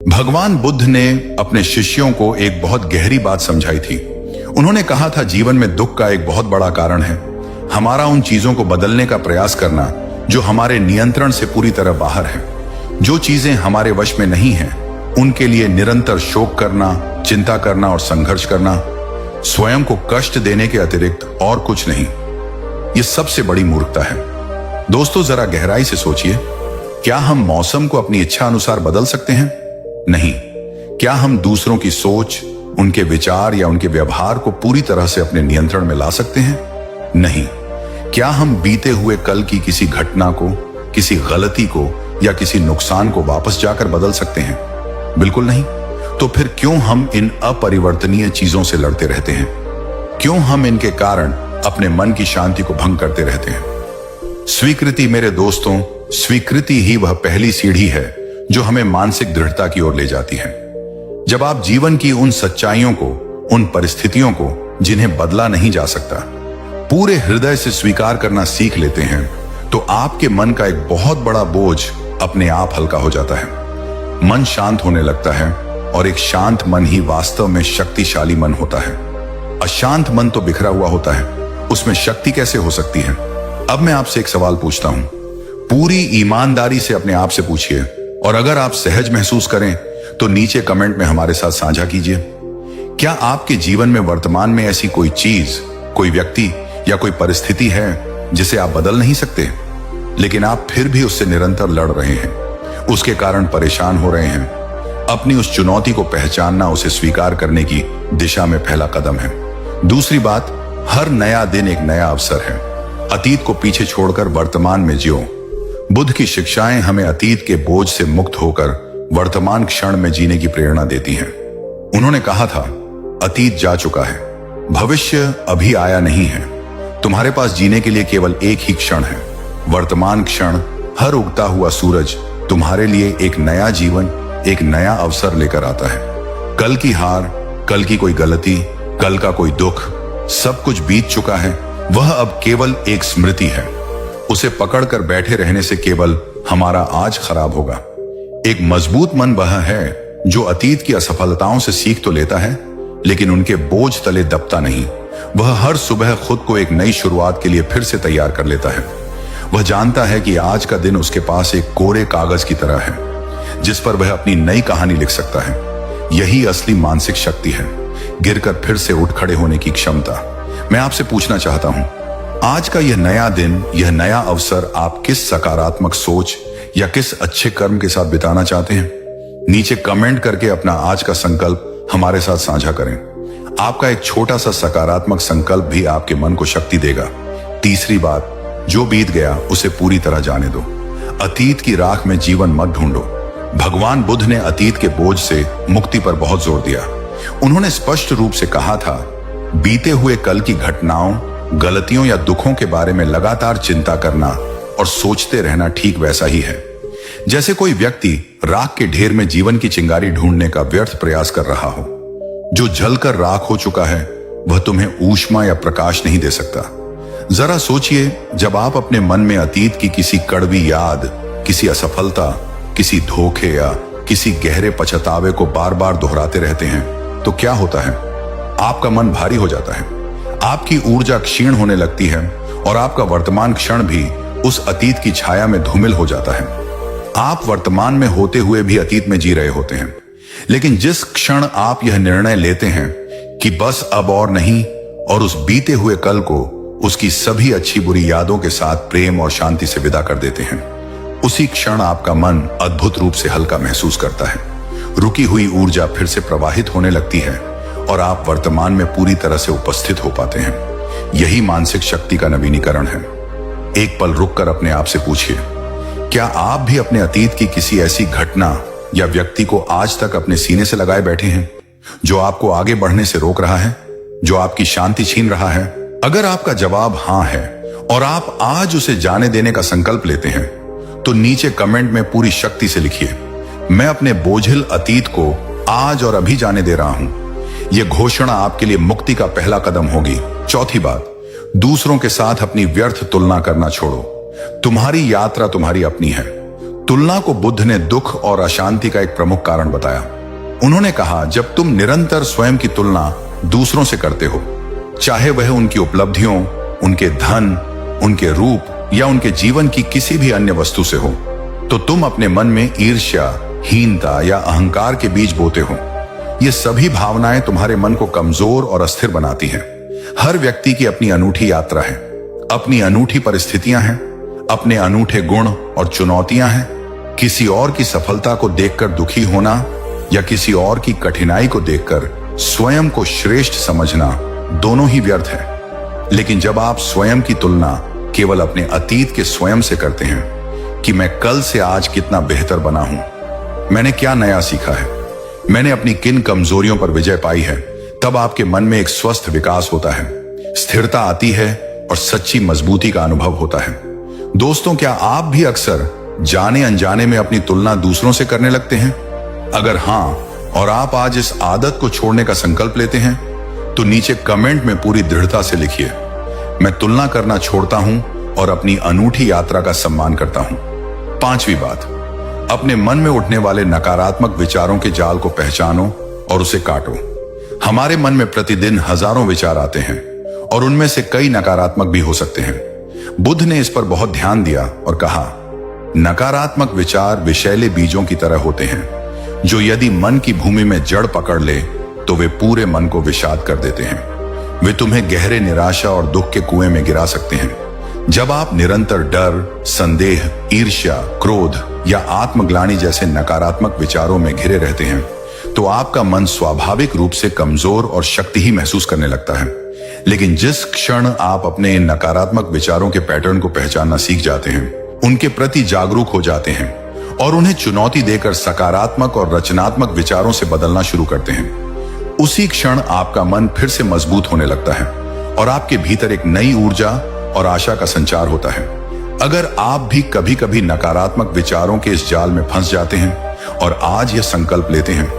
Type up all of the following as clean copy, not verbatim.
भगवान बुद्ध ने अपने शिष्यों को एक बहुत गहरी बात समझाई थी। उन्होंने कहा था, जीवन में दुख का एक बहुत बड़ा कारण है हमारा उन चीजों को बदलने का प्रयास करना जो हमारे नियंत्रण से पूरी तरह बाहर है। जो चीजें हमारे वश में नहीं हैं, उनके लिए निरंतर शोक करना, चिंता करना और संघर्ष करना स्वयं को कष्ट देने के अतिरिक्त और कुछ नहीं। यह सबसे बड़ी मूर्खता है। दोस्तों, जरा गहराई से सोचिए, क्या हम मौसम को अपनी इच्छा अनुसार बदल सकते हैं? नहीं। क्या हम दूसरों की सोच, उनके विचार या उनके व्यवहार को पूरी तरह से अपने नियंत्रण में ला सकते हैं? नहीं। क्या हम बीते हुए कल की किसी घटना को, किसी गलती को या किसी नुकसान को वापस जाकर बदल सकते हैं? बिल्कुल नहीं। तो फिर क्यों हम इन अपरिवर्तनीय चीजों से लड़ते रहते हैं? क्यों हम इनके कारण अपने मन की शांति को भंग करते रहते हैं? स्वीकृति मेरे दोस्तों, स्वीकृति ही वह पहली सीढ़ी है जो हमें मानसिक दृढ़ता की ओर ले जाती है। जब आप जीवन की उन सच्चाइयों को, उन परिस्थितियों को जिन्हें बदला नहीं जा सकता, पूरे हृदय से स्वीकार करना सीख लेते हैं, तो आपके मन का एक बहुत बड़ा बोझ अपने आप हल्का हो जाता है। मन शांत होने लगता है और एक शांत मन ही वास्तव में शक्तिशाली मन होता है। अशांत मन तो बिखरा हुआ होता है, उसमें शक्ति कैसे हो सकती है? अब मैं आपसे एक सवाल पूछता हूं, पूरी ईमानदारी से अपने आप से पूछिए, और अगर आप सहज महसूस करें तो नीचे कमेंट में हमारे साथ साझा कीजिए। क्या आपके जीवन में वर्तमान में ऐसी कोई चीज, कोई व्यक्ति या कोई परिस्थिति है जिसे आप बदल नहीं सकते, लेकिन आप फिर भी उससे निरंतर लड़ रहे हैं, उसके कारण परेशान हो रहे हैं? अपनी उस चुनौती को पहचानना उसे स्वीकार करने की दिशा में पहला कदम है। दूसरी बात, हर नया दिन एक नया अवसर है। अतीत को पीछे छोड़कर वर्तमान में जियो। बुद्ध की शिक्षाएं हमें अतीत के बोझ से मुक्त होकर वर्तमान क्षण में जीने की प्रेरणा देती हैं। उन्होंने कहा था, अतीत जा चुका है, भविष्य अभी आया नहीं है। तुम्हारे पास जीने के लिए केवल एक ही क्षण है, वर्तमान क्षण। हर उगता हुआ सूरज तुम्हारे लिए एक नया जीवन, एक नया अवसर लेकर आता है। कल की हार, कल की कोई गलती, कल का कोई दुख, सब कुछ बीत चुका है। वह अब केवल एक स्मृति है। उसे पकड़कर बैठे रहने से केवल हमारा आज खराब होगा। एक मजबूत मन वह है जो अतीत की असफलताओं से सीख तो लेता है, लेकिन उनके बोझ तले दबता नहीं। वह हर सुबह खुद को एक नई शुरुआत के लिए फिर से तैयार कर लेता है। वह जानता है कि आज का दिन उसके पास एक कोरे कागज की तरह है, जिस पर वह अपनी नई कहानी लिख सकता है। यही असली मानसिक शक्ति है, गिरकर फिर से उठ खड़े होने की क्षमता। मैं आपसे पूछना चाहता हूं, आज का यह नया दिन, यह नया अवसर आप किस सकारात्मक सोच या किस अच्छे कर्म के साथ बिताना चाहते हैं? नीचे कमेंट करके अपना आज का संकल्प हमारे साथ साझा करें। आपका एक छोटा सा सकारात्मक संकल्प भी आपके मन को शक्ति देगा। तीसरी बात, जो बीत गया उसे पूरी तरह जाने दो। अतीत की राख में जीवन मत ढूंढो। भगवान बुद्ध ने अतीत के बोझ से मुक्ति पर बहुत जोर दिया। उन्होंने स्पष्ट रूप से कहा था, बीते हुए कल की घटनाओं, गलतियों या दुखों के बारे में लगातार चिंता करना और सोचते रहना ठीक वैसा ही है जैसे कोई व्यक्ति राख के ढेर में जीवन की चिंगारी ढूंढने का व्यर्थ प्रयास कर रहा हो। जो जलकर राख हो चुका है वह तुम्हें ऊष्मा या प्रकाश नहीं दे सकता। जरा सोचिए, जब आप अपने मन में अतीत की किसी कड़वी याद, किसी असफलता, किसी धोखे या किसी गहरे पछतावे को बार बार दोहराते रहते हैं, तो क्या होता है? आपका मन भारी हो जाता है, आपकी ऊर्जा क्षीण होने लगती है और आपका वर्तमान क्षण भी उस अतीत की छाया में धूमिल हो जाता है। आप वर्तमान में होते हुए भी अतीत में जी रहे होते हैं, लेकिन जिस क्षण आप यह निर्णय लेते हैं कि बस अब और नहीं, और उस बीते हुए कल को उसकी सभी अच्छी बुरी यादों के साथ प्रेम और शांति से विदा कर देते हैं, उसी क्षण आपका मन अद्भुत रूप से हल्का महसूस करता है। रुकी हुई ऊर्जा फिर से प्रवाहित होने लगती है और आप वर्तमान में पूरी तरह से उपस्थित हो पाते हैं। यही मानसिक शक्ति का नवीनीकरण है। एक पल रुककर अपने आप से पूछिए, क्या आप भी अपने अतीत की किसी ऐसी घटना या व्यक्ति को आज तक अपने सीने से लगाए बैठे हैं, जो आपको आगे बढ़ने से रोक रहा है, जो आपकी शांति छीन रहा है? अगर आपका जवाब हां है और आप आज उसे जाने देने का संकल्प लेते हैं, तो नीचे कमेंट में पूरी शक्ति से लिखिए, मैं अपने बोझिल अतीत को आज और अभी जाने दे रहा हूं। यह घोषणा आपके लिए मुक्ति का पहला कदम होगी। चौथी बात, दूसरों के साथ अपनी व्यर्थ तुलना करना छोड़ो। तुम्हारी यात्रा तुम्हारी अपनी है। तुलना को बुद्ध ने दुख और अशांति का एक प्रमुख कारण बताया। उन्होंने कहा, जब तुम निरंतर स्वयं की तुलना दूसरों से करते हो, चाहे वह उनकी उपलब्धियों, उनके धन, उनके रूप या उनके जीवन की किसी भी अन्य वस्तु से हो, तो तुम अपने मन में ईर्ष्या, हीनता या अहंकार के बीज बोते हो। ये सभी भावनाएं तुम्हारे मन को कमजोर और अस्थिर बनाती हैं। हर व्यक्ति की अपनी अनूठी यात्रा है, अपनी अनूठी परिस्थितियां हैं, अपने अनूठे गुण और चुनौतियां हैं। किसी और की सफलता को देखकर दुखी होना या किसी और की कठिनाई को देखकर स्वयं को श्रेष्ठ समझना दोनों ही व्यर्थ है। लेकिन जब आप स्वयं की तुलना केवल अपने अतीत के स्वयं से करते हैं कि मैं कल से आज कितना बेहतर बना हूं, मैंने क्या नया सीखा है, मैंने अपनी किन कमजोरियों पर विजय पाई है, तब आपके मन में एक स्वस्थ विकास होता है, स्थिरता आती है और सच्ची मजबूती का अनुभव होता है। दोस्तों, क्या आप भी अक्सर जाने अनजाने में अपनी तुलना दूसरों से करने लगते हैं? अगर हां, और आप आज इस आदत को छोड़ने का संकल्प लेते हैं, तो नीचे कमेंट में पूरी दृढ़ता से लिखिए, मैं तुलना करना छोड़ता हूं और अपनी अनूठी यात्रा का सम्मान करता हूं। 5वीं बात, अपने मन में उठने वाले नकारात्मक विचारों के जाल को पहचानो और उसे काटो। हमारे मन में प्रतिदिन हजारों विचार आते हैं और उनमें से कई नकारात्मक भी हो सकते हैं। बुद्ध ने इस पर बहुत ध्यान दिया और कहा, नकारात्मक विचार विषैले बीजों की तरह होते हैं, जो यदि मन की भूमि में जड़ पकड़ ले तो वे पूरे मन को विषाद कर देते हैं। वे तुम्हें गहरे निराशा और दुख के कुएं में गिरा सकते हैं। जब आप निरंतर डर, संदेह, ईर्ष्या, क्रोध या आत्मग्लानि जैसे नकारात्मक विचारों में घिरे रहते हैं, तो आपका मन स्वाभाविक रूप से कमजोर और शक्तिहीन महसूस करने लगता है। लेकिन जिस क्षण आप अपने इन नकारात्मक विचारों के पैटर्न को पहचानना सीख जाते हैं, उनके प्रति जागरूक हो जाते हैं और उन्हें चुनौती देकर सकारात्मक और रचनात्मक विचारों से बदलना शुरू करते हैं, उसी क्षण आपका मन फिर से मजबूत होने लगता है और आपके भीतर एक नई ऊर्जा और आशा का संचार होता है। अगर आप भी कभी कभी नकारात्मक विचारों के इस जाल में फंस जाते हैं और आज यह संकल्प लेते हैं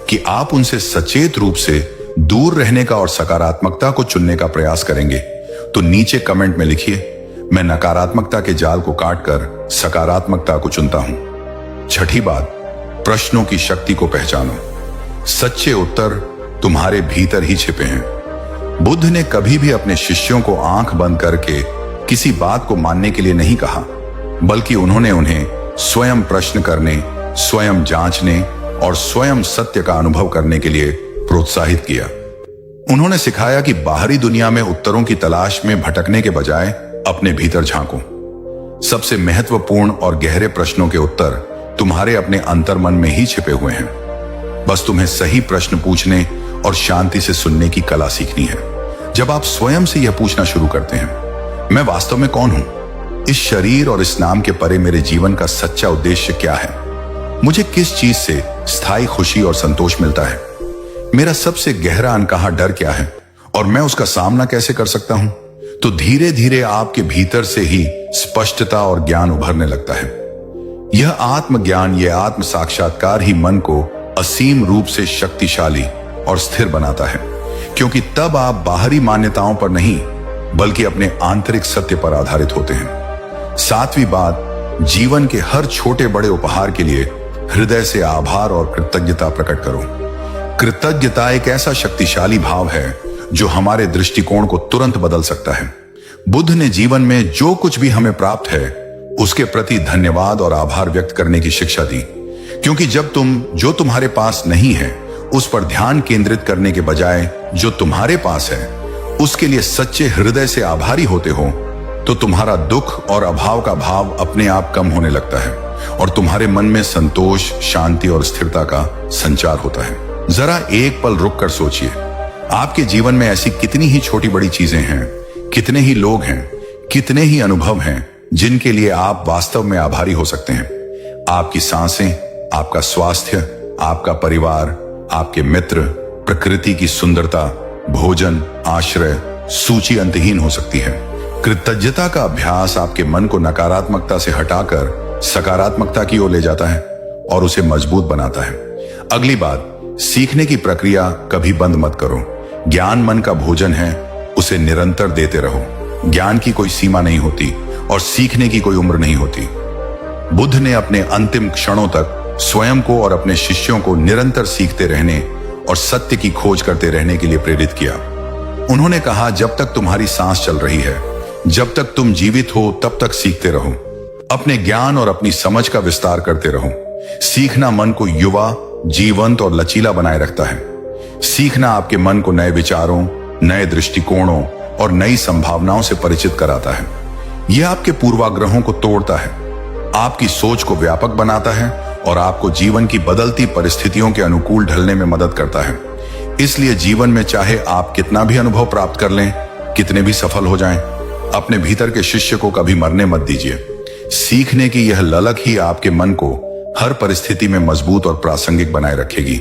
कि आप उनसे सचेत रूप से दूर रहने का और सकारात्मकता को चुनने का प्रयास करेंगे, तो नीचे कमेंट में लिखिए, मैं नकारात्मकता के जाल को काटकर सकारात्मकता को चुनता हूं। 6ठी बात, प्रश्नों की शक्ति को पहचानो। सच्चे उत्तर तुम्हारे भीतर ही छिपे हैं। बुद्ध ने कभी भी अपने शिष्यों को आंख बंद करके किसी बात को मानने के लिए नहीं कहा, बल्कि उन्होंने उन्हें स्वयं प्रश्न करने, स्वयं जांचने और स्वयं सत्य का अनुभव करने के लिए प्रोत्साहित किया। उन्होंने सिखाया कि बाहरी दुनिया में उत्तरों की तलाश में भटकने के बजाय अपने भीतर झांको। सबसे महत्वपूर्ण और गहरे प्रश्नों के उत्तर तुम्हारे अपने अंतर्मन में ही छिपे हुए हैं। बस तुम्हें सही प्रश्न पूछने और शांति से सुनने की कला सीखनी है। जब आप स्वयं से यह पूछना शुरू करते हैं, मैं वास्तव में कौन हूं? इस शरीर और इस नाम के परे मेरे जीवन का सच्चा उद्देश्य क्या है? मुझे किस चीज से स्थायी खुशी और संतोष मिलता है? मेरा सबसे गहरा अनकहा डर क्या है और मैं उसका सामना कैसे कर सकता हूं? तो धीरे धीरे आपके भीतर से ही स्पष्टता और ज्ञान उभरने लगता है। यह आत्मज्ञान, यह आत्म साक्षात्कार ही मन को असीम रूप से शक्तिशाली और स्थिर बनाता है, क्योंकि तब आप बाहरी मान्यताओं पर नहीं बल्कि अपने आंतरिक सत्य पर आधारित होते हैं। 7वीं बात, जीवन के हर छोटे बड़े उपहार के लिए हृदय से आभार और कृतज्ञता प्रकट करो। कृतज्ञता एक ऐसा शक्तिशाली भाव है जो हमारे दृष्टिकोण को तुरंत बदल सकता है। बुद्ध ने जीवन में जो कुछ भी हमें प्राप्त है उसके प्रति धन्यवाद और आभार व्यक्त करने की शिक्षा दी, क्योंकि जब तुम जो तुम्हारे पास नहीं है उस पर ध्यान केंद्रित करने के बजाय जो तुम्हारे पास है उसके लिए सच्चे हृदय से आभारी होते हो, तो तुम्हारा दुख और अभाव का भाव अपने आप कम होने लगता है और तुम्हारे मन में संतोष, शांति और स्थिरता का संचार होता है। जरा एक पल रुक कर सोचिए, आपके जीवन में ऐसी कितनी ही छोटी बड़ी चीजें हैं, कितने ही लोग हैं, कितने ही अनुभव हैं जिनके लिए आप वास्तव में आभारी हो सकते हैं। आपकी सांसें, आपका स्वास्थ्य, आपका परिवार, आपके मित्र, प्रकृति की सुंदरता, भोजन, आश्रय, सूची अंतहीन हो सकती है। कृतज्ञता का अभ्यास आपके मन को नकारात्मकता से हटाकर सकारात्मकता की ओर ले जाता है और उसे मजबूत बनाता है। अगली बात, सीखने की प्रक्रिया कभी बंद मत करो। ज्ञान मन का भोजन है, उसे निरंतर देते रहो। ज्ञान की कोई सीमा नहीं होती और सीखने की कोई उम्र नहीं होती। बुद्ध ने अपने अंतिम क्षणों तक स्वयं को और अपने शिष्यों को निरंतर सीखते रहने और सत्य की खोज करते रहने के लिए प्रेरित किया। उन्होंने कहा, जब तक तुम्हारी सांस चल रही है, जब तक तुम जीवित हो, तब तक सीखते रहो। अपने ज्ञान और अपनी समझ का विस्तार करते रहो। सीखना मन को युवा, जीवंत और लचीला बनाए रखता है। सीखना आपके मन को नए विचारों, नए दृष्टिकोणों और नई संभावनाओं से परिचित कराता है। यह आपके पूर्वाग्रहों को तोड़ता है, आपकी सोच को व्यापक बनाता है और आपको जीवन की बदलती परिस्थितियों के अनुकूल ढलने में मदद करता है। इसलिए जीवन में चाहे आप कितना भी अनुभव प्राप्त कर लें, कितने भी सफल हो जाएं, अपने भीतर के शिष्य को कभी मरने मत दीजिए। सीखने की यह ललक ही आपके मन को हर परिस्थिति में मजबूत और प्रासंगिक बनाए रखेगी।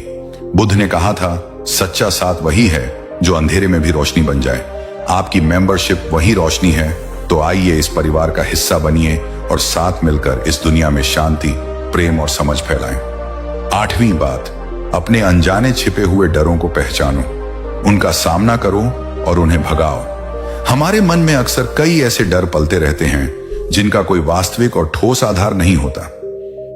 बुद्ध ने कहा था, सच्चा साथ वही है जो अंधेरे में भी रोशनी बन जाए। आपकी मेंबरशिप वही रोशनी है, तो आइए इस परिवार का हिस्सा बनिए और साथ मिलकर इस दुनिया में शांति, प्रेम और समझ फैलाएं। 8वीं बात, अपने अनजाने छिपे हुए डरों को पहचानो, उनका सामना करो और उन्हें भगाओ। हमारे मन में अक्सर कई ऐसे डर पलते रहते हैं जिनका कोई वास्तविक और ठोस आधार नहीं होता।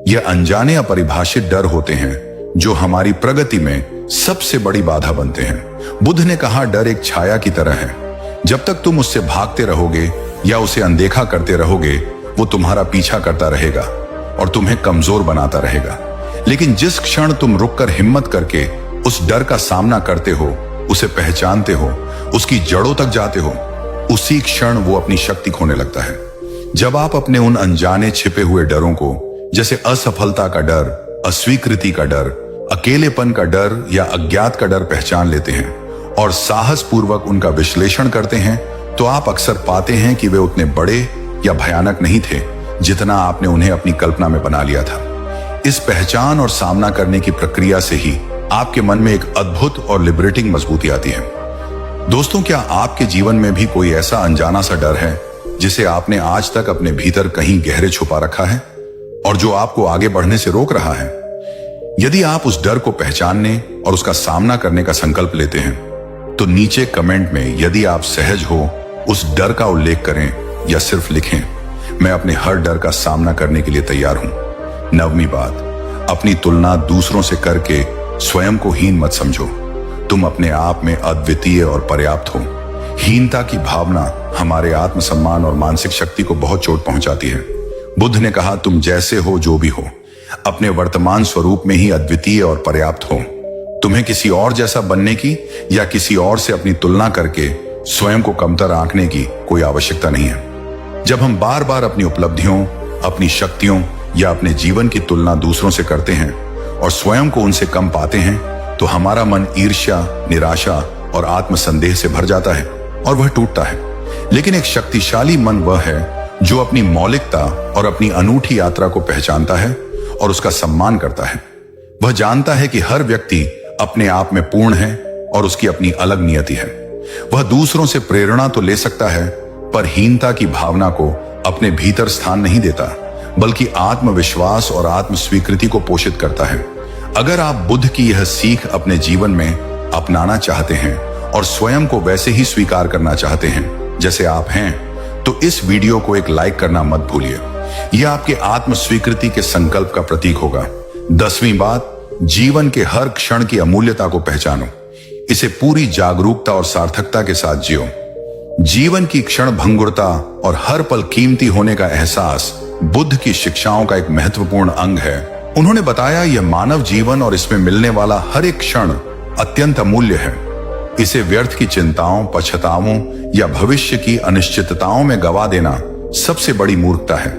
यह अनजाने अपरिभाषित डर होते हैं जो हमारी प्रगति में सबसे बड़ी बाधा बनते हैं। बुद्ध ने कहा, डर एक छाया की तरह है। जब तक तुम उससे भागते रहोगे या उसे अनदेखा करते रहोगे, वो तुम्हारा पीछा करता रहेगा और तुम्हें कमजोर बनाता रहेगा। लेकिन जिस क्षण तुम रुककर हिम्मत करके उस डर का सामना करते हो, उसे पहचानते हो, उसकी जड़ों तक जाते हो, उसी क्षण वो अपनी शक्ति खोने लगता है। जब आप अपने उन अनजाने छिपे हुए डरों को, जैसे असफलता का डर, अस्वीकृति का डर, अकेलेपन का डर या अज्ञात का डर पहचान लेते हैं और साहस पूर्वक उनका विश्लेषण करते हैं, तो आप अक्सर पाते हैं कि वे उतने बड़े या भयानक नहीं थे जितना आपने उन्हें अपनी कल्पना में बना लिया था। इस पहचान और सामना करने की प्रक्रिया से ही आपके मन में एक अद्भुत और लिबरेटिंग मजबूती आती है। दोस्तों, क्या आपके जीवन में भी कोई ऐसा अनजाना सा डर है जिसे आपने आज तक अपने भीतर कहीं गहरे छुपा रखा है और जो आपको आगे बढ़ने से रोक रहा है? यदि आप उस डर को पहचानने और उसका सामना करने का संकल्प लेते हैं, तो नीचे कमेंट में, यदि आप सहज हो, उस डर का उल्लेख करें या सिर्फ लिखें, मैं अपने हर डर का सामना करने के लिए तैयार हूं। 9वीं बात, अपनी तुलना दूसरों से करके स्वयं को हीन मत समझो। तुम अपने आप में अद्वितीय और पर्याप्त हो। हीनता की भावना हमारे आत्मसम्मान और मानसिक शक्ति को बहुत चोट पहुंचाती है। बुद्ध ने कहा, तुम जैसे हो, जो भी हो, अपने वर्तमान स्वरूप में ही अद्वितीय और पर्याप्त हो। तुम्हें किसी और जैसा बनने की या किसी और से अपनी तुलना करके स्वयं को कमतर आंकने की कोई आवश्यकता नहीं है। जब हम बार बार अपनी उपलब्धियों, अपनी शक्तियों या अपने जीवन की तुलना दूसरों से करते हैं और स्वयं को उनसे कम पाते हैं, तो हमारा मन ईर्ष्या, निराशा और आत्मसंदेह से भर जाता है और वह टूटता है। लेकिन एक शक्तिशाली मन वह है जो अपनी मौलिकता और अपनी अनूठी यात्रा को पहचानता है और उसका सम्मान करता है। वह जानता है कि हर व्यक्ति अपने आप में पूर्ण है और उसकी अपनी अलग नियति है। वह दूसरों से प्रेरणा तो ले सकता है, पर हीनता की भावना को अपने भीतर स्थान नहीं देता, बल्कि आत्मविश्वास और आत्म स्वीकृति को पोषित करता है। अगर आप बुद्ध की यह सीख अपने जीवन में अपनाना चाहते हैं और स्वयं को वैसे ही स्वीकार करना चाहते हैं जैसे आप हैं, तो इस वीडियो को एक लाइक करना मत भूलिए। यह आपके आत्म स्वीकृति के संकल्प का प्रतीक होगा। 10वीं बात, जीवन के हर क्षण की अमूल्यता को पहचानो। इसे पूरी जागरूकता और सार्थकता के साथ जियो। जीवन की क्षण भंगुरता और हर पल कीमती होने का एहसास बुद्ध की शिक्षाओं का एक महत्वपूर्ण अंग है। उन्होंने बताया, यह मानव जीवन और इसमें मिलने वाला हर एक क्षण अत्यंत अमूल्य है। इसे व्यर्थ की चिंताओं, पछतावों या भविष्य की अनिश्चितताओं में गवा देना सबसे बड़ी मूर्खता है।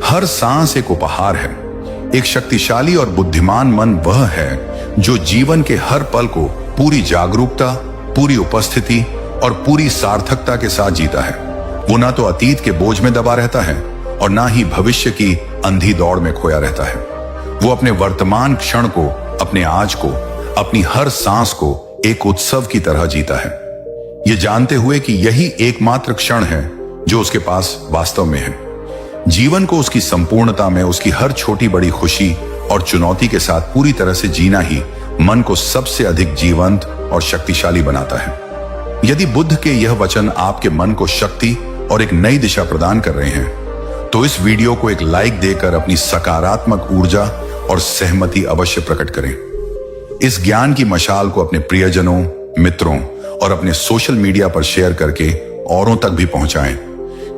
हर सांस एक उपहार है। एक शक्तिशाली और बुद्धिमान मन वह है जो जीवन के हर पल को पूरी जागरूकता, पूरी उपस्थिति और पूरी सार्थकता के साथ जीता है। वो ना तो अतीत के बोझ में दबा रहता है और ना ही भविष्य की अंधी दौड़ में खोया रहता है। वो अपने वर्तमान क्षण को, अपने आज को, अपनी हर सांस को एक उत्सव की तरह जीता है, ये जानते हुए कि यही एकमात्र क्षण है जो उसके पास वास्तव में है। जीवन को उसकी संपूर्णता में, उसकी हर छोटी बड़ी खुशी और चुनौती के साथ पूरी तरह से जीना ही मन को सबसे अधिक जीवंत और शक्तिशाली बनाता है। यदि बुद्ध के यह वचन आपके मन को शक्ति और एक नई दिशा प्रदान कर रहे हैं, तो इस वीडियो को एक लाइक देकर अपनी सकारात्मक ऊर्जा और सहमति अवश्य प्रकट करें। इस ज्ञान की मशाल को अपने प्रियजनों, मित्रों और अपने सोशल मीडिया पर शेयर करके औरों तक भी पहुंचाएं,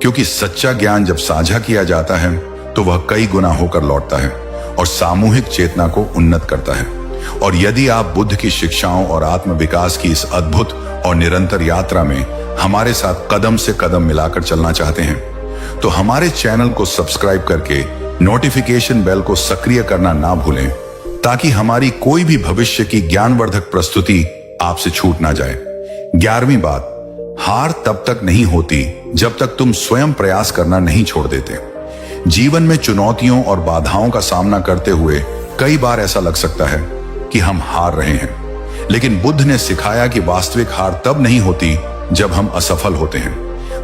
क्योंकि सच्चा ज्ञान जब साझा किया जाता है तो वह कई गुना होकर लौटता है और सामूहिक चेतना को उन्नत करता है। और यदि आप बुद्ध की शिक्षाओं और आत्म विकास की इस अद्भुत और निरंतर यात्रा में हमारे साथ कदम से कदम मिलाकर चलना चाहते हैं, तो हमारे चैनल को सब्सक्राइब करके नोटिफिकेशन बेल को सक्रिय करना ना भूलें, ताकि हमारी कोई भी भविष्य की ज्ञानवर्धक प्रस्तुति आपसे छूट ना जाए। 11वीं बात, हार तब तक नहीं होती जब तक तुम स्वयं प्रयास करना नहीं छोड़ देते। जीवन में चुनौतियों और बाधाओं का सामना करते हुए कई बार ऐसा लग सकता है कि हम हार रहे हैं, लेकिन बुद्ध ने सिखाया कि वास्तविक हार तब नहीं होती जब हम असफल होते हैं,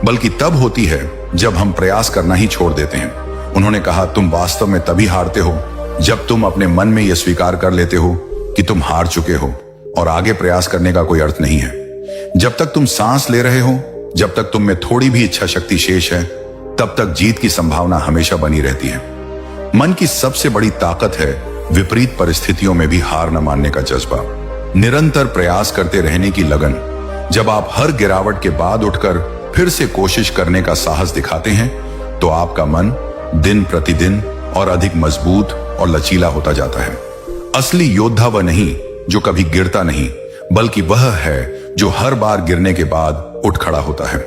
बल्कि तब होती है जब हम प्रयास करना ही छोड़ देते हैं। उन्होंने कहा, तुम वास्तव में तभी हारते हो जब तुम अपने मन में यह स्वीकार कर लेते हो कि तुम हार चुके हो और आगे प्रयास करने का कोई अर्थ नहीं है। जब तक तुम सांस ले रहे हो, जब तक तुम में थोड़ी भी इच्छा शक्ति शेष है, तब तक जीत की संभावना हमेशा बनी रहती है। मन की सबसे बड़ी ताकत है विपरीत परिस्थितियों में भी हार न मानने का जज्बा, निरंतर प्रयास करते रहने की लगन। जब आप हर गिरावट के बाद उठकर फिर से कोशिश करने का साहस दिखाते हैं, तो आपका मन दिन प्रतिदिन और अधिक मजबूत और लचीला होता जाता है। असली योद्धा वह नहीं जो कभी गिरता नहीं, बल्कि वह है जो हर बार गिरने के बाद उठ खड़ा होता है।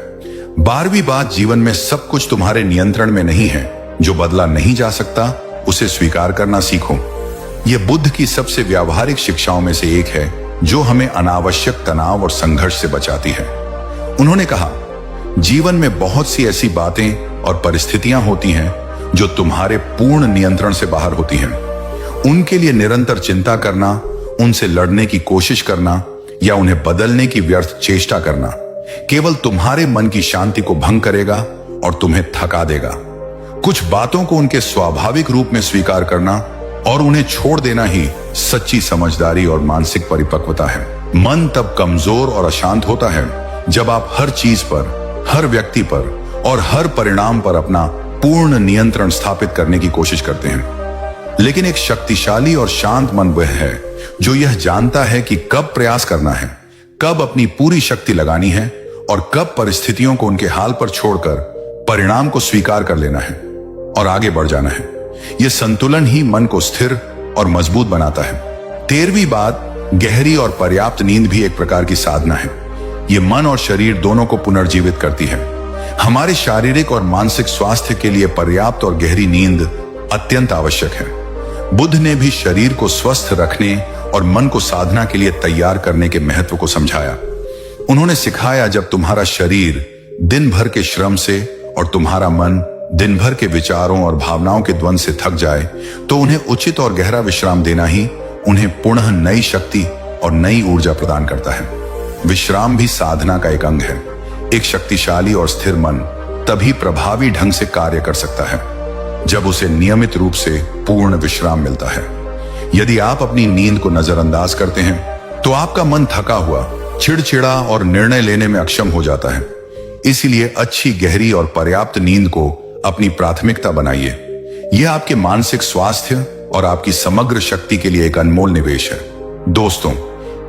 12वीं बात, जीवन में सब कुछ तुम्हारे नियंत्रण में नहीं है। जो बदला नहीं जा सकता उसे स्वीकार करना सीखो। यह बुद्ध की सबसे व्यावहारिक शिक्षाओं में से एक है, जो हमें अनावश्यक तनाव और संघर्ष से बचाती है। उन्होंने कहा, जीवन में बहुत सी ऐसी बातें और परिस्थितियां होती हैं जो तुम्हारे पूर्ण नियंत्रण से बाहर होती हैं। उनके लिए निरंतर चिंता करना, उनसे लड़ने की कोशिश करना या उन्हें बदलने की व्यर्थ चेष्टा करना केवल तुम्हारे मन की शांति को भंग करेगा और तुम्हें थका देगा। कुछ बातों को उनके स्वाभाविक रूप में स्वीकार करना और उन्हें छोड़ देना ही सच्ची समझदारी और मानसिक परिपक्वता है। मन तब कमजोर और अशांत होता है जब आप हर चीज पर, हर व्यक्ति पर और हर परिणाम पर अपना पूर्ण नियंत्रण स्थापित करने की कोशिश करते हैं। लेकिन एक शक्तिशाली और शांत मन वह है जो यह जानता है कि कब प्रयास करना है, कब अपनी पूरी शक्ति लगानी है और कब परिस्थितियों को उनके हाल पर छोड़कर परिणाम को स्वीकार कर लेना है और आगे बढ़ जाना है। यह संतुलन ही मन को स्थिर और मजबूत बनाता है। 13वीं बात, गहरी और पर्याप्त नींद भी एक प्रकार की साधना है। यह मन और शरीर दोनों को पुनर्जीवित करती है। हमारे शारीरिक और मानसिक स्वास्थ्य के लिए पर्याप्त और गहरी नींद अत्यंत आवश्यक है। बुद्ध ने भी शरीर को स्वस्थ रखने और मन को साधना के लिए तैयार करने के महत्व को समझाया। उन्होंने सिखाया, जब तुम्हारा शरीर दिन भर के श्रम से और तुम्हारा मन दिन भर के विचारों और भावनाओं के द्वंद से थक जाए, तो उन्हें उचित और गहरा विश्राम देना ही उन्हें पुनः नई शक्ति और नई ऊर्जा प्रदान करता है। विश्राम भी साधना का एक अंग है। एक शक्तिशाली और स्थिर मन तभी प्रभावी ढंग से कार्य कर सकता है जब उसे नियमित रूप से पूर्ण विश्राम मिलता है। यदि आप अपनी नींद को नजरअंदाज करते हैं, तो आपका मन थका हुआ, चिड़चिड़ा और निर्णय लेने में अक्षम हो जाता है। इसीलिए अच्छी, गहरी और पर्याप्त नींद को अपनी प्राथमिकता बनाइए। यह आपके मानसिक स्वास्थ्य और आपकी समग्र शक्ति के लिए एक अनमोल निवेश है। दोस्तों,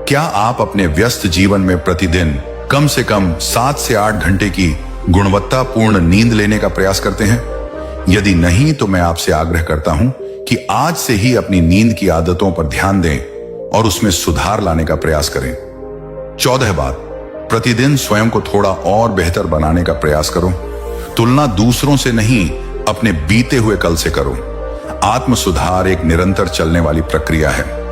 क्या आप अपने व्यस्त जीवन में प्रतिदिन कम से कम 7 से 8 घंटे की गुणवत्तापूर्ण नींद लेने का प्रयास करते हैं? यदि नहीं, तो मैं आपसे आग्रह करता हूं कि आज से ही अपनी नींद की आदतों पर ध्यान दें और उसमें सुधार लाने का प्रयास करें। 14 बात, प्रतिदिन स्वयं को थोड़ा और बेहतर बनाने का प्रयास करो। तुलना दूसरों से नहीं, अपने बीते हुए कल से करो। आत्म सुधार एक निरंतर चलने वाली प्रक्रिया है।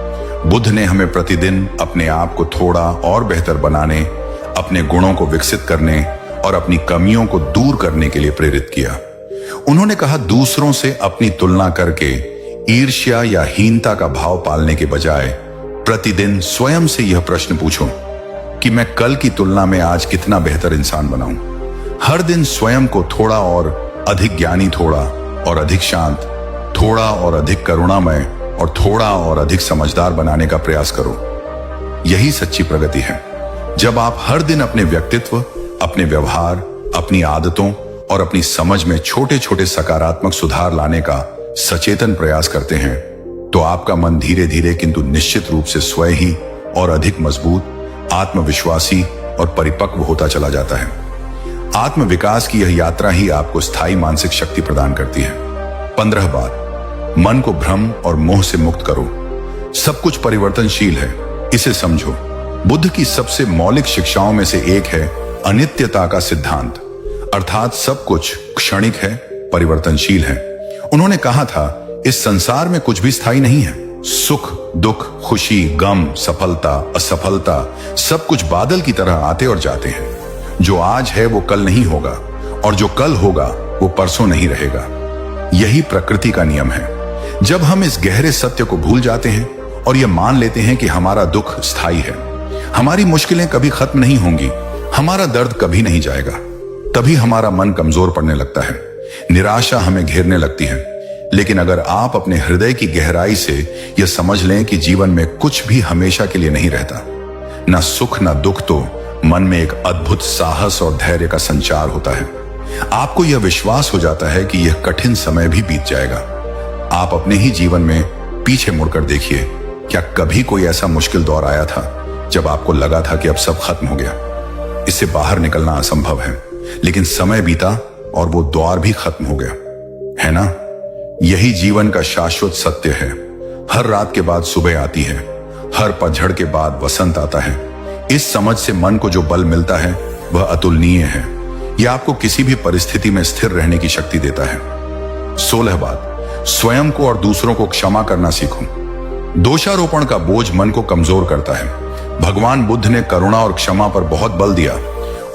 बुद्ध ने हमें प्रतिदिन अपने आप को थोड़ा और बेहतर बनाने, अपने गुणों को विकसित करने और अपनी कमियों को दूर करने के लिए प्रेरित किया। उन्होंने कहा, दूसरों से अपनी तुलना करके ईर्ष्या या हीनता का भाव पालने के बजाय प्रतिदिन स्वयं से यह प्रश्न पूछो कि मैं कल की तुलना में आज कितना बेहतर इंसान बनाऊं। हर दिन स्वयं को थोड़ा और अधिक ज्ञानी, थोड़ा और अधिक शांत, थोड़ा और अधिक करुणामय और थोड़ा और अधिक समझदार बनाने का प्रयास करो। यही सच्ची प्रगति है। जब आप हर दिन अपने व्यक्तित्व, अपने व्यवहार, अपनी आदतों और अपनी समझ में छोटे छोटे सकारात्मक सुधार लाने का सचेतन प्रयास करते हैं, तो आपका मन धीरे धीरे किंतु निश्चित रूप से स्वयं ही और अधिक मजबूत, आत्मविश्वासी और परिपक्व होता चला जाता है। आत्म विकास की यह यात्रा ही आपको स्थायी मानसिक शक्ति प्रदान करती है। 15 बात, मन को भ्रम और मोह से मुक्त करो। सब कुछ परिवर्तनशील है, इसे समझो। बुद्ध की सबसे मौलिक शिक्षाओं में से एक है अनित्यता का सिद्धांत, अर्थात सब कुछ क्षणिक है, परिवर्तनशील है। उन्होंने कहा था, इस संसार में कुछ भी स्थायी नहीं है। सुख, दुख, खुशी, गम, सफलता, असफलता, सब कुछ बादल की तरह आते और जाते हैं। जो आज है वो कल नहीं होगा, और जो कल होगा वो परसों नहीं रहेगा। यही प्रकृति का नियम है। जब हम इस गहरे सत्य को भूल जाते हैं और ये मान लेते हैं कि हमारा दुख स्थायी है, हमारी मुश्किलें कभी खत्म नहीं होंगी, हमारा दर्द कभी नहीं जाएगा, तभी हमारा मन कमजोर पड़ने लगता है, निराशा हमें घेरने लगती है। लेकिन अगर आप अपने हृदय की गहराई से यह समझ लें कि जीवन में कुछ भी हमेशा के लिए नहीं रहता, ना सुख ना दुख, तो मन में एक अद्भुत साहस और धैर्य का संचार होता है। आपको यह विश्वास हो जाता है कि यह कठिन समय भी बीत जाएगा। आप अपने ही जीवन में पीछे मुड़कर देखिए, क्या कभी कोई ऐसा मुश्किल दौर आया था जब आपको लगा था कि अब सब खत्म हो गया, इससे बाहर निकलना असंभव है, लेकिन समय बीता और वो द्वार भी खत्म हो गया, है ना? यही जीवन का शाश्वत सत्य है। हर रात के बाद सुबह आती है, हर पतझड़ के बाद वसंत आता है। इस समझ से मन को जो बल मिलता है वह अतुलनीय है। यह आपको किसी भी परिस्थिति में स्थिर रहने की शक्ति देता है। 16 बात, स्वयं को और दूसरों को क्षमा करना सीखो। दोषारोपण का बोझ मन को कमजोर करता है। भगवान बुद्ध ने करुणा और क्षमा पर बहुत बल दिया।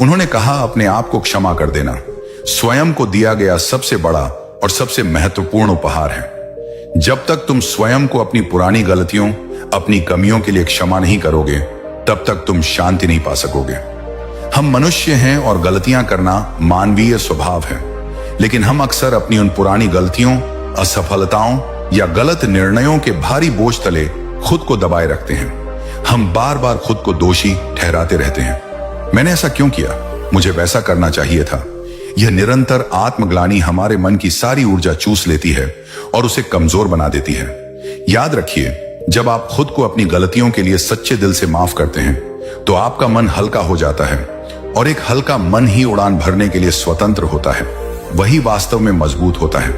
उन्होंने कहा, अपने आप को क्षमा कर देना स्वयं को दिया गया सबसे बड़ा और सबसे महत्वपूर्ण उपहार है। जब तक तुम स्वयं को अपनी पुरानी गलतियों, अपनी कमियों के लिए क्षमा नहीं करोगे, तब तक तुम शांति नहीं पा सकोगे। हम मनुष्य हैं और गलतियां करना मानवीय स्वभाव है, लेकिन हम अक्सर अपनी उन पुरानी गलतियों, असफलताओं या गलत निर्णयों के भारी बोझ तले खुद को दबाए रखते हैं। हम बार बार खुद को दोषी ठहराते रहते हैं। मैंने ऐसा क्यों किया, मुझे वैसा करना चाहिए था। यह निरंतर आत्मग्लानि हमारे मन की सारी ऊर्जा चूस लेती है और उसे कमजोर बना देती है। याद रखिए, जब आप खुद को अपनी गलतियों के लिए सच्चे दिल से माफ करते हैं, तो आपका मन हल्का हो जाता है, और एक हल्का मन ही उड़ान भरने के लिए स्वतंत्र होता है। वही वास्तव में मजबूत होता है,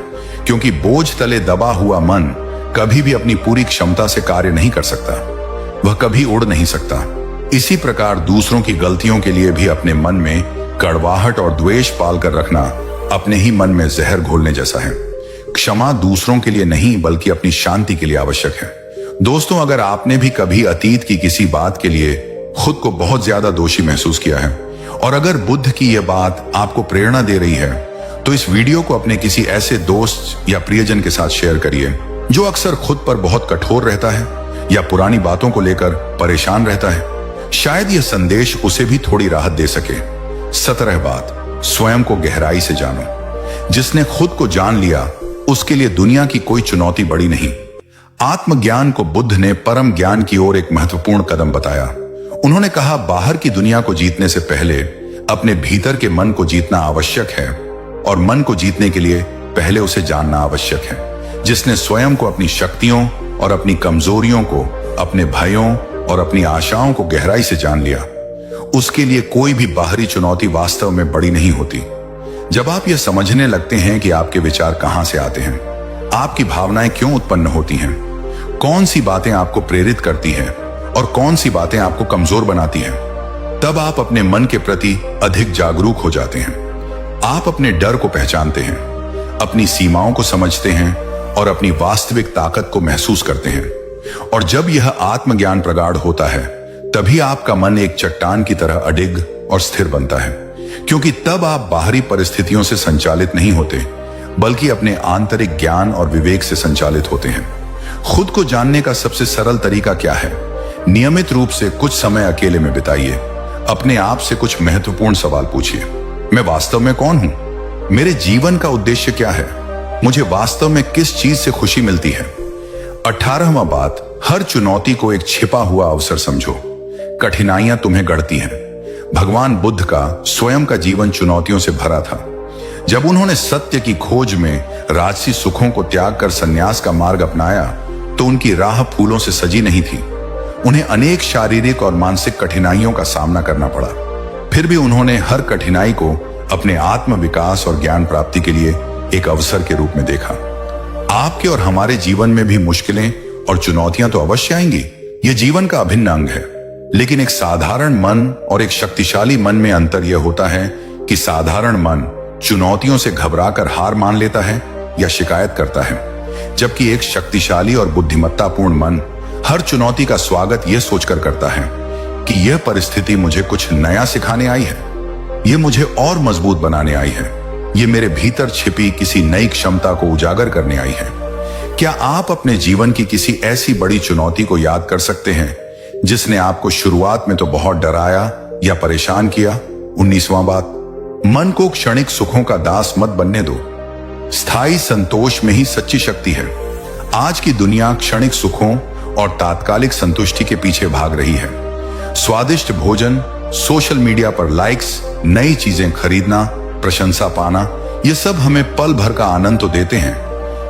क्योंकि बोझ तले दबा हुआ मन कभी भी अपनी पूरी क्षमता से कार्य नहीं कर सकता, वह कभी उड़ नहीं सकता। इसी प्रकार दूसरों की गलतियों के लिए भी अपने मन में कड़वाहट और द्वेष पाल कर रखना अपने ही मन में जहर घोलने जैसा है। क्षमा दूसरों के लिए नहीं, बल्कि अपनी शांति के लिए आवश्यक है। दोस्तों, अगर आपने भी कभी अतीत की किसी बात के लिए खुद को बहुत ज्यादा दोषी महसूस किया है, और अगर बुद्ध की यह बात आपको प्रेरणा दे रही है, तो इस वीडियो को अपने किसी ऐसे दोस्त या प्रियजन के साथ शेयर करिए जो अक्सर खुद पर बहुत कठोर रहता है या पुरानी बातों को लेकर परेशान रहता है। शायद यह संदेश उसे भी थोड़ी राहत दे सके। 17 बात, स्वयं को गहराई से जानो। जिसने खुद को जान लिया, उसके लिए दुनिया की कोई चुनौती बड़ी नहीं। आत्मज्ञान को बुद्ध ने परम ज्ञान की ओर एक महत्वपूर्ण कदम बताया। उन्होंने कहा, बाहर की दुनिया को जीतने से पहले अपने भीतर के मन को जीतना आवश्यक है, और मन को जीतने के लिए पहले उसे जानना आवश्यक है। जिसने स्वयं को, अपनी शक्तियों और अपनी कमजोरियों को, अपने भयों और अपनी आशाओं को गहराई से जान लिया, उसके लिए कोई भी बाहरी चुनौती वास्तव में बड़ी नहीं होती। जब आप यह समझने लगते हैं कि आपके विचार कहां से आते हैं, आपकी भावनाएं क्यों उत्पन्न होती हैं, कौन सी बातें आपको प्रेरित करती हैं और कौन सी बातें आपको कमजोर बनाती हैं, तब आप अपने मन के प्रति अधिक जागरूक हो जाते हैं। आप अपने डर को पहचानते हैं, अपनी सीमाओं को समझते हैं और अपनी वास्तविक ताकत को महसूस करते हैं। और जब यह आत्मज्ञान प्रगाढ़ होता है, तभी आपका मन एक चट्टान की तरह अडिग और स्थिर बनता है, क्योंकि तब आप बाहरी परिस्थितियों से संचालित नहीं होते, बल्कि अपने आंतरिक ज्ञान और विवेक से संचालित होते हैं। खुद को जानने का सबसे सरल तरीका क्या है? नियमित रूप से कुछ समय अकेले में बिताइए। अपने आप से कुछ महत्वपूर्ण सवाल पूछिए। मैं वास्तव में कौन हूं? मेरे जीवन का उद्देश्य क्या है? मुझे वास्तव में किस चीज से खुशी मिलती है? 18वां बात, हर चुनौती को एक छिपा हुआ अवसर समझो। कठिनाइयां तुम्हें गढ़ती हैं। भगवान बुद्ध का स्वयं का जीवन चुनौतियों से भरा था। जब उन्होंने सत्य की खोज में राजसी सुखों को त्याग कर संन्यास का मार्ग अपनाया तो उनकी राह फूलों से सजी नहीं थी। उन्हें अनेक शारीरिक और मानसिक कठिनाइयों का सामना करना पड़ा। फिर भी उन्होंने हर कठिनाई को अपने आत्म विकास और ज्ञान प्राप्ति के लिए एक अवसर के रूप में देखा। आपके और हमारे जीवन में भी मुश्किलें और चुनौतियां तो अवश्य आएंगी। यह जीवन का अभिन्न अंग है। लेकिन एक साधारण मन और एक शक्तिशाली मन में अंतर यह होता है कि साधारण मन चुनौतियों से घबराकर हार मान लेता है या शिकायत करता है, जबकि एक शक्तिशाली और बुद्धिमत्तापूर्ण मन हर चुनौती का स्वागत यह सोचकर करता है कि यह परिस्थिति मुझे कुछ नया सिखाने आई है, यह मुझे और मजबूत बनाने आई है, यह मेरे भीतर छिपी किसी नई क्षमता को उजागर करने आई है। क्या आप अपने जीवन की किसी ऐसी बड़ी चुनौती को याद कर सकते हैं जिसने आपको शुरुआत में तो बहुत डराया या परेशान किया? 19वां बात, मन को क्षणिक सुखों का दास मत बनने दो। स्थायी संतोष में ही सच्ची शक्ति है। आज की दुनिया क्षणिक सुखों और तात्कालिक संतुष्टि के पीछे भाग रही है। स्वादिष्ट भोजन, सोशल मीडिया पर लाइक्स, नई चीजें खरीदना, प्रशंसा पाना, ये सब हमें पल भर का आनंद तो देते हैं,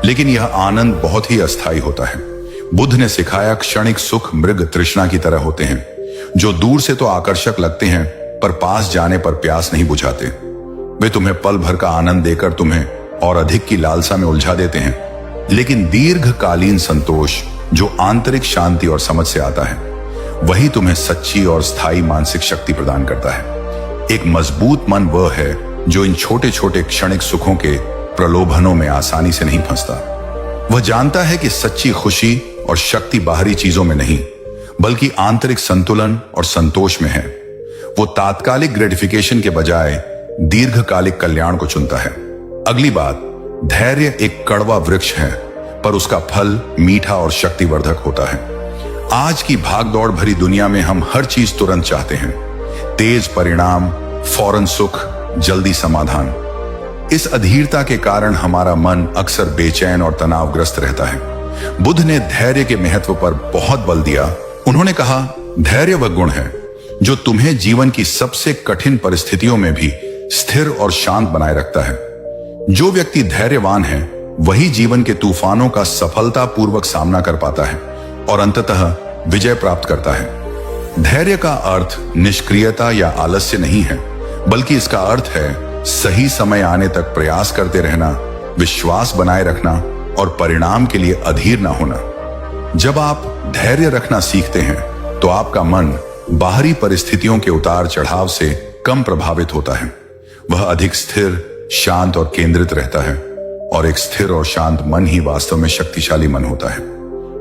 लेकिन यह आनंद बहुत ही अस्थायी होता है। बुद्ध ने सिखाया क्षणिक सुख मृग तृष्णा की तरह होते हैं, जो दूर से तो आकर्षक लगते हैं पर पास जाने पर प्यास नहीं बुझाते। वे तुम्हें पल भर का आनंद देकर तुम्हें और अधिक की लालसा में उलझा देते हैं, लेकिन दीर्घकालीन संतोष जो आंतरिक शांति और समझ से आता है, वही तुम्हें सच्ची और स्थायी मानसिक शक्ति प्रदान करता है। एक मजबूत मन वह है जो इन छोटे छोटे क्षणिक सुखों के प्रलोभनों में आसानी से नहीं फंसता। वह जानता है कि सच्ची खुशी और शक्ति बाहरी चीजों में नहीं, बल्कि आंतरिक संतुलन और संतोष में है। वो तात्कालिक ग्रेटिफिकेशन के बजाय दीर्घकालिक कल्याण को चुनता है। अगली बात, धैर्य एक कड़वा वृक्ष है, पर उसका फल मीठा और शक्तिवर्धक होता है। आज की भागदौड़ भरी दुनिया में हम हर चीज तुरंत चाहते हैं, तेज परिणाम, फौरन सुख, जल्दी समाधान। इस अधीरता के कारण हमारा मन अक्सर बेचैन और तनावग्रस्त रहता है। बुद्ध ने धैर्य के महत्व पर बहुत बल दिया। उन्होंने कहा, धैर्य वह गुण है जो तुम्हें जीवन की सबसे कठिन परिस्थितियों में भी स्थिर और शांत बनाए रखता है। जो व्यक्ति धैर्यवान है वही जीवन के तूफानों का सफलतापूर्वक सामना कर पाता है और अंततः विजय प्राप्त करता है। धैर्य का अर्थ निष्क्रियता या आलस्य नहीं है, बल्कि इसका अर्थ है सही समय आने तक प्रयास करते रहना, विश्वास बनाए रखना और परिणाम के लिए अधीर ना होना। जब आप धैर्य रखना सीखते हैं तो आपका मन बाहरी परिस्थितियों के उतार चढ़ाव से कम प्रभावित होता है। वह अधिक स्थिर, शांत और केंद्रित रहता है, और एक स्थिर और शांत मन ही वास्तव में शक्तिशाली मन होता है,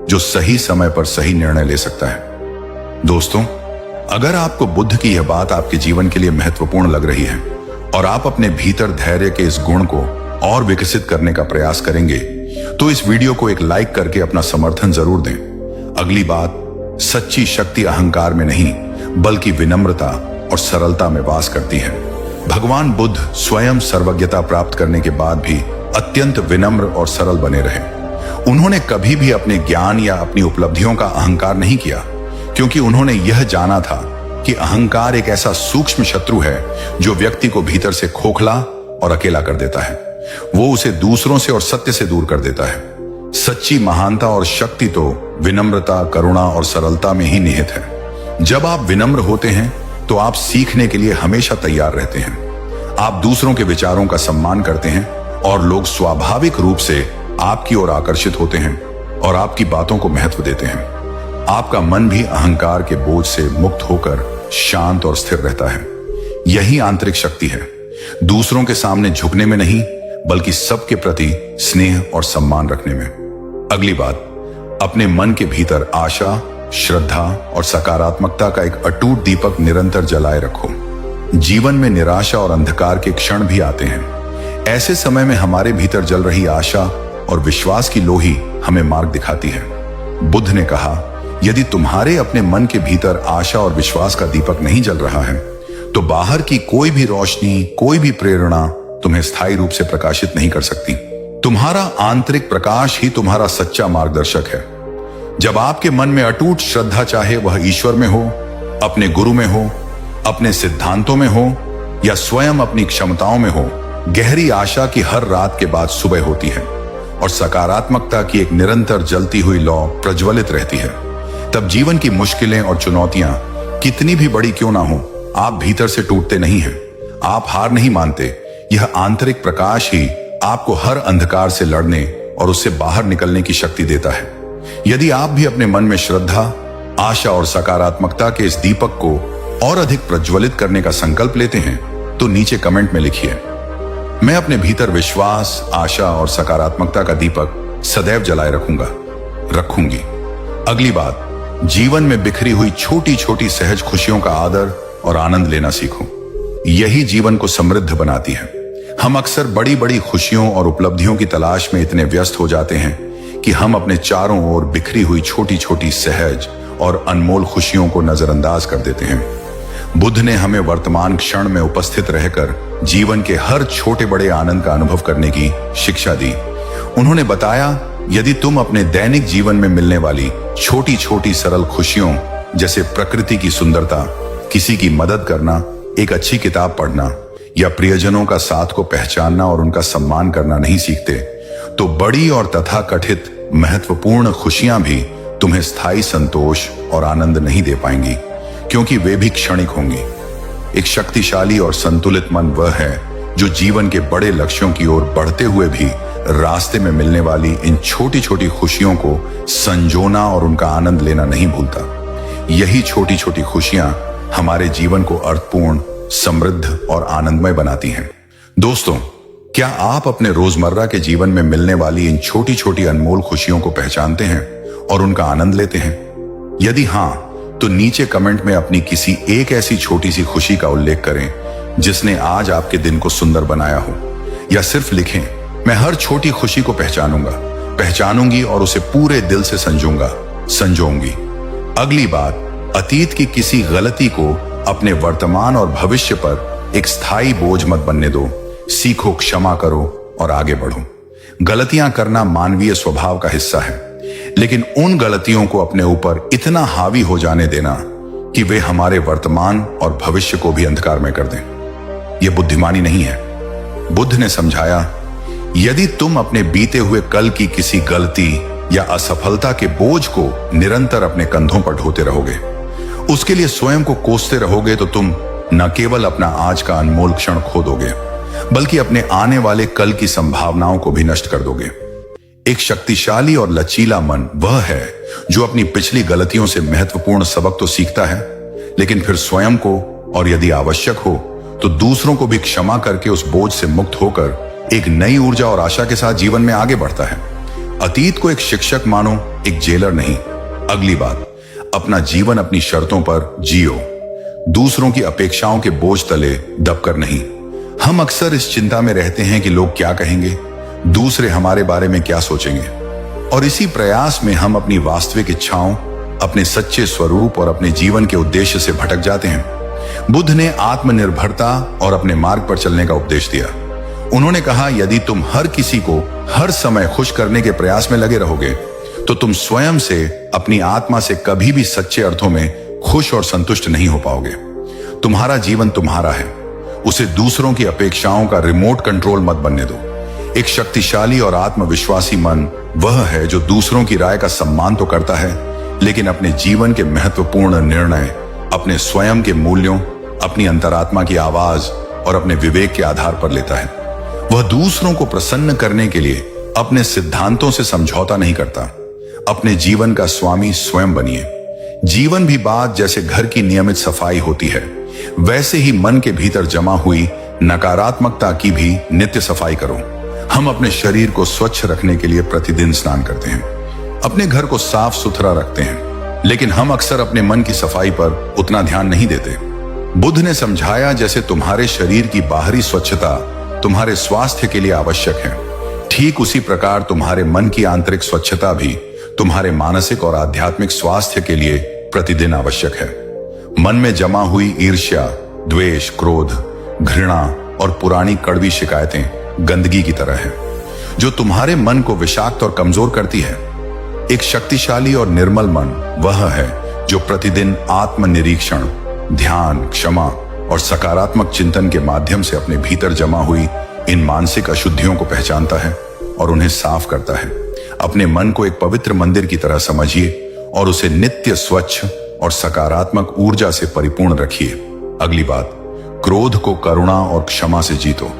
जो सही समय पर सही निर्णय ले सकता है। दोस्तों, अगर आपको बुद्ध की यह बात आपके जीवन के लिए महत्वपूर्ण लग रही है और आप अपने भीतर धैर्य के इस गुण को और विकसित करने का प्रयास करेंगे, तो इस वीडियो को एक लाइक करके अपना समर्थन जरूर दें। अगली बात, सच्ची शक्ति अहंकार में नहीं, बल्कि विनम्रता और सरलता में वास करती है। भगवान बुद्ध स्वयं सर्वज्ञता प्राप्त करने के बाद भी अत्यंत विनम्र और सरल बने रहे। उन्होंने कभी भी अपने ज्ञान या अपनी उपलब्धियों का अहंकार नहीं किया, क्योंकि उन्होंने यह जाना था कि अहंकार एक ऐसा सूक्ष्म शत्रु है जो व्यक्ति को भीतर से खोखला और अकेला कर देता है। वो उसे दूसरों से और सत्य से दूर कर देता है। सच्ची महानता और शक्ति तो विनम्रता, करुणा और सरलता में ही निहित है। जब आप विनम्र होते हैं तो आप सीखने के लिए हमेशा तैयार रहते हैं। आप दूसरों के विचारों का सम्मान करते हैं और लोग स्वाभाविक रूप से आपकी ओर आकर्षित होते हैं और आपकी बातों को महत्व देते हैं। आपका मन भी अहंकार के बोझ से मुक्त होकर शांत और स्थिर रहता है। यही आंतरिक शक्ति है, दूसरों के सामने झुकने में नहीं, बल्कि सबके प्रति स्नेह और सम्मान रखने में। अगली बात, अपने मन के भीतर आशा, श्रद्धा और सकारात्मकता का एक अटूट दीपक निरंतर जलाए रखो। जीवन में निराशा और अंधकार के क्षण भी आते हैं। ऐसे समय में हमारे भीतर जल रही आशा और विश्वास की लोही हमें मार्ग दिखाती है। बुद्ध ने कहा, यदि तुम्हारे अपने मन के भीतर आशा और विश्वास का दीपक नहीं जल रहा है, तो बाहर की कोई भी रोशनी, कोई भी प्रेरणा तुम्हें स्थायी रूप से प्रकाशित नहीं कर सकती। तुम्हारा आंतरिक प्रकाश ही तुम्हारा सच्चा मार्गदर्शक है। जब आपके मन में अटूट श्रद्धा, चाहे वह ईश्वर में हो, अपने गुरु में हो, अपने सिद्धांतों में हो या स्वयं अपनी क्षमताओं में हो, गहरी आशा की हर रात के बाद सुबह होती है और सकारात्मकता की एक निरंतर जलती हुई लौ प्रज्वलित रहती है, तब जीवन की मुश्किलें और चुनौतियां कितनी भी बड़ी क्यों ना हो, आप भीतर से टूटते नहीं हैं। आप हार नहीं मानते। यह आंतरिक प्रकाश ही आपको हर अंधकार से लड़ने और उससे बाहर निकलने की शक्ति देता है। यदि आप भी अपने मन में श्रद्धा, आशा और सकारात्मकता के इस दीपक को और अधिक प्रज्वलित करने का संकल्प लेते हैं तो नीचे कमेंट में लिखिए, मैं अपने भीतर विश्वास, आशा और सकारात्मकता का दीपक सदैव जलाए रखूंगी। अगली बात, जीवन में बिखरी हुई छोटी छोटी सहज खुशियों का आदर और आनंद लेना सीखो। यही जीवन को समृद्ध बनाती है। हम अक्सर बड़ी बड़ी खुशियों और उपलब्धियों की तलाश में इतने व्यस्त हो जाते हैं कि हम अपने चारों ओर बिखरी हुई छोटी छोटी सहज और अनमोल खुशियों को नजरअंदाज कर देते हैं। बुद्ध ने हमें वर्तमान क्षण में उपस्थित रहकर जीवन के हर छोटे बड़े आनंद का अनुभव करने की शिक्षा दी। उन्होंने बताया, यदि तुम अपने दैनिक जीवन में मिलने वाली छोटी छोटी सरल खुशियों जैसे प्रकृति की सुंदरता, किसी की मदद करना, एक अच्छी किताब पढ़ना या प्रियजनों का साथ को पहचानना और उनका सम्मान करना नहीं सीखते, तो बड़ी और तथाकथित महत्वपूर्ण खुशियां भी तुम्हें स्थायी संतोष और आनंद नहीं दे पाएंगी, क्योंकि वे भी क्षणिक होंगी। एक शक्तिशाली और संतुलित मन वह है जो जीवन के बड़े लक्ष्यों की ओर बढ़ते हुए भी रास्ते में मिलने वाली इन छोटी छोटी खुशियों को संजोना और उनका आनंद लेना नहीं भूलता। यही छोटी छोटी खुशियां हमारे जीवन को अर्थपूर्ण, समृद्ध और आनंदमय बनाती हैं। दोस्तों, क्या आप अपने रोजमर्रा के जीवन में मिलने वाली इन छोटी छोटी अनमोल खुशियों को पहचानते हैं और उनका आनंद लेते हैं? यदि हां, तो नीचे कमेंट में अपनी किसी एक ऐसी छोटी सी खुशी का उल्लेख करें जिसने आज आपके दिन को सुंदर बनाया हो, या सिर्फ लिखें, मैं हर छोटी खुशी को पहचानूंगी और उसे पूरे दिल से संजोऊंगी। अगली बात, अतीत की किसी गलती को अपने वर्तमान और भविष्य पर एक स्थायी बोझ मत बनने दो। सीखो, क्षमा करो और आगे बढ़ो। गलतियां करना मानवीय स्वभाव का हिस्सा है, लेकिन उन गलतियों को अपने ऊपर इतना हावी हो जाने देना कि वे हमारे वर्तमान और भविष्य को भी अंधकार में कर दें, यह बुद्धिमानी नहीं है। बुद्ध ने समझाया, यदि तुम अपने बीते हुए कल की किसी गलती या असफलता के बोझ को निरंतर अपने कंधों पर ढोते रहोगे, उसके लिए स्वयं को कोसते रहोगे, तो तुम न केवल अपना आज का अनमोल क्षण खो दोगे, बल्कि अपने आने वाले कल की संभावनाओं को भी नष्ट कर दोगे। एक शक्तिशाली और लचीला मन वह है जो अपनी पिछली गलतियों से महत्वपूर्ण सबक तो सीखता है, लेकिन फिर स्वयं को और यदि आवश्यक हो तो दूसरों को भी क्षमा करके उस बोझ से मुक्त होकर एक नई ऊर्जा और आशा के साथ जीवन में आगे बढ़ता है। अतीत को एक शिक्षक मानो, एक जेलर नहीं। अगली बात, अपना जीवन अपनी शर्तों पर जियो, दूसरों की अपेक्षाओं के बोझ तले दबकर नहीं। हम अक्सर इस चिंता में रहते हैं कि लोग क्या कहेंगे, दूसरे हमारे बारे में क्या सोचेंगे, और इसी प्रयास में हम अपनी वास्तविक इच्छाओं, अपने सच्चे स्वरूप और अपने जीवन के उद्देश्य से भटक जाते हैं। बुद्ध ने आत्मनिर्भरता और अपने मार्ग पर चलने का उपदेश दिया। उन्होंने कहा, यदि तुम हर किसी को हर समय खुश करने के प्रयास में लगे रहोगे, तो तुम स्वयं से, अपनी आत्मा से कभी भी सच्चे अर्थों में खुश और संतुष्ट नहीं हो पाओगे। तुम्हारा जीवन तुम्हारा है, उसे दूसरों की अपेक्षाओं का रिमोट कंट्रोल मत बनने दो। एक शक्तिशाली और आत्मविश्वासी मन वह है जो दूसरों की राय का सम्मान तो करता है, लेकिन अपने जीवन के महत्वपूर्ण निर्णय अपने स्वयं के मूल्यों, अपनी अंतरात्मा की आवाज और अपने विवेक के आधार पर लेता है। वह दूसरों को प्रसन्न करने के लिए अपने सिद्धांतों से समझौता नहीं करता। अपने जीवन का स्वामी स्वयं बनिए। जीवन भी बात जैसे घर की नियमित सफाई होती है, वैसे ही मन के भीतर जमा हुई नकारात्मकता की भी नित्य सफाई करो। हम अपने शरीर को स्वच्छ रखने के लिए प्रतिदिन स्नान करते हैं, अपने घर को साफ सुथरा रखते हैं, लेकिन हम अक्सर अपने मन की सफाई पर उतना ध्यान नहीं देते। बुद्ध ने समझाया, जैसे तुम्हारे शरीर की बाहरी स्वच्छता तुम्हारे स्वास्थ्य के लिए आवश्यक है, ठीक उसी प्रकार तुम्हारे मन की आंतरिक स्वच्छता भी तुम्हारे मानसिक और आध्यात्मिक स्वास्थ्य के लिए प्रतिदिन आवश्यक है। मन में जमा हुई ईर्ष्या, द्वेष, क्रोध, घृणा और पुरानी कड़वी शिकायतें गंदगी की तरह है, जो तुम्हारे मन को विषाक्त और कमजोर करती है। एक शक्तिशाली और निर्मल मन वह है जो प्रतिदिन आत्मनिरीक्षण, ध्यान, क्षमा और सकारात्मक चिंतन के माध्यम से अपने भीतर जमा हुई इन मानसिक अशुद्धियों को पहचानता है और उन्हें साफ करता है। अपने मन को एक पवित्र मंदिर की तरह समझिए और उसे नित्य स्वच्छ और सकारात्मक ऊर्जा से परिपूर्ण रखिए। अगली बात, क्रोध को करुणा और क्षमा से जीतो।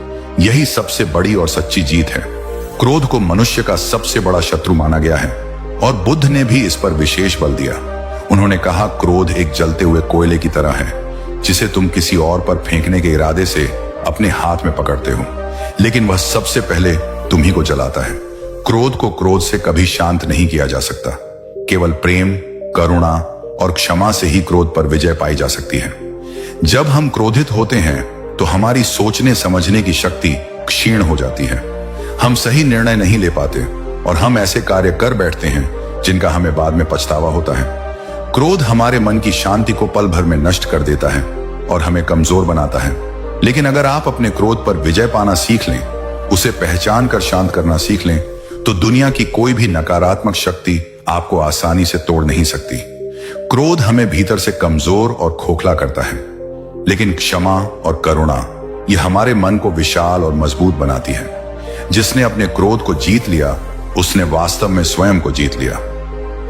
यही सबसे बड़ी और सच्ची जीत है। क्रोध को मनुष्य का सबसे बड़ा शत्रु माना गया है और बुद्ध ने भी इस पर विशेष बल दिया। उन्होंने कहा, क्रोध एक जलते हुए कोयले की तरह है जिसे तुम किसी और पर फेंकने के इरादे से अपने हाथ में पकड़ते हो, लेकिन वह सबसे पहले तुम ही को जलाता है। क्रोध को क्रोध से कभी शांत नहीं किया जा सकता। केवल प्रेम, करुणा और क्षमा से ही क्रोध पर विजय पाई जा सकती है। जब हम क्रोधित होते हैं तो हमारी सोचने समझने की शक्ति क्षीण हो जाती है। हम सही निर्णय नहीं ले पाते और हम ऐसे कार्य कर बैठते हैं जिनका हमें बाद में पछतावा होता है। क्रोध हमारे मन की शांति को पल भर में नष्ट कर देता है और हमें कमजोर बनाता है। लेकिन अगर आप अपने क्रोध पर विजय पाना सीख लें, उसे पहचान कर शांत करना सीख लें, तो दुनिया की कोई भी नकारात्मक शक्ति आपको आसानी से तोड़ नहीं सकती। क्रोध हमें भीतर से कमजोर और खोखला करता है, लेकिन क्षमा और करुणा ये हमारे मन को विशाल और मजबूत बनाती है। जिसने अपने क्रोध को जीत लिया, उसने वास्तव में स्वयं को जीत लिया।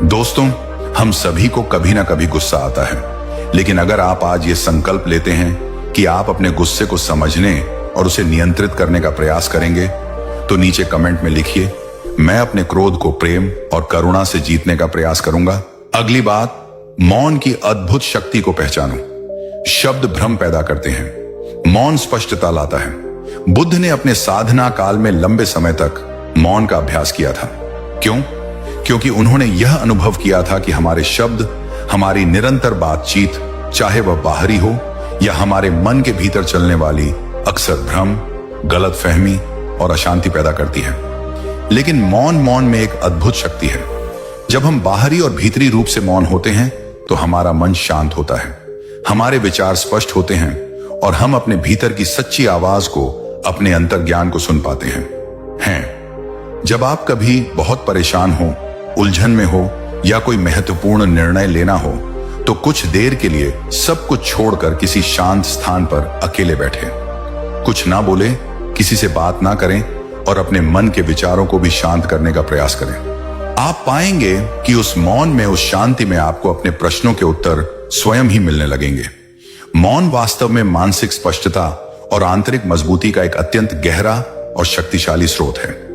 दोस्तों, हम सभी को कभी ना कभी गुस्सा आता है, लेकिन अगर आप आज ये संकल्प लेते हैं कि आप अपने गुस्से को समझने और उसे नियंत्रित करने का प्रयास करेंगे, तो नीचे कमेंट में लिखिए, मैं अपने क्रोध को प्रेम और करुणा से जीतने का प्रयास करूंगा। अगली बात, मौन की अद्भुत शक्ति को पहचानो। शब्द भ्रम पैदा करते हैं, मौन स्पष्टता लाता है। बुद्ध ने अपने साधना काल में लंबे समय तक मौन का अभ्यास किया था। क्यों? क्योंकि उन्होंने यह अनुभव किया था कि हमारे शब्द, हमारी निरंतर बातचीत, चाहे वह बाहरी हो या हमारे मन के भीतर चलने वाली, अक्सर भ्रम, गलतफहमी और अशांति पैदा करती है। लेकिन मौन में एक अद्भुत शक्ति है। जब हम बाहरी और भीतरी रूप से मौन होते हैं तो हमारा मन शांत होता है, हमारे विचार स्पष्ट होते हैं और हम अपने भीतर की सच्ची आवाज को, अपने अंतर्ज्ञान को सुन पाते हैं। जब आप कभी बहुत परेशान हो, उलझन में हो या कोई महत्वपूर्ण निर्णय लेना हो, तो कुछ देर के लिए सब कुछ छोड़कर किसी शांत स्थान पर अकेले बैठे, कुछ ना बोले, किसी से बात ना करें और अपने मन के विचारों को भी शांत करने का प्रयास करें। आप पाएंगे कि उस मौन में, उस शांति में आपको अपने प्रश्नों के उत्तर स्वयं ही मिलने लगेंगे। मौन वास्तव में मानसिक स्पष्टता और आंतरिक मजबूती का एक अत्यंत गहरा और शक्तिशाली स्रोत है।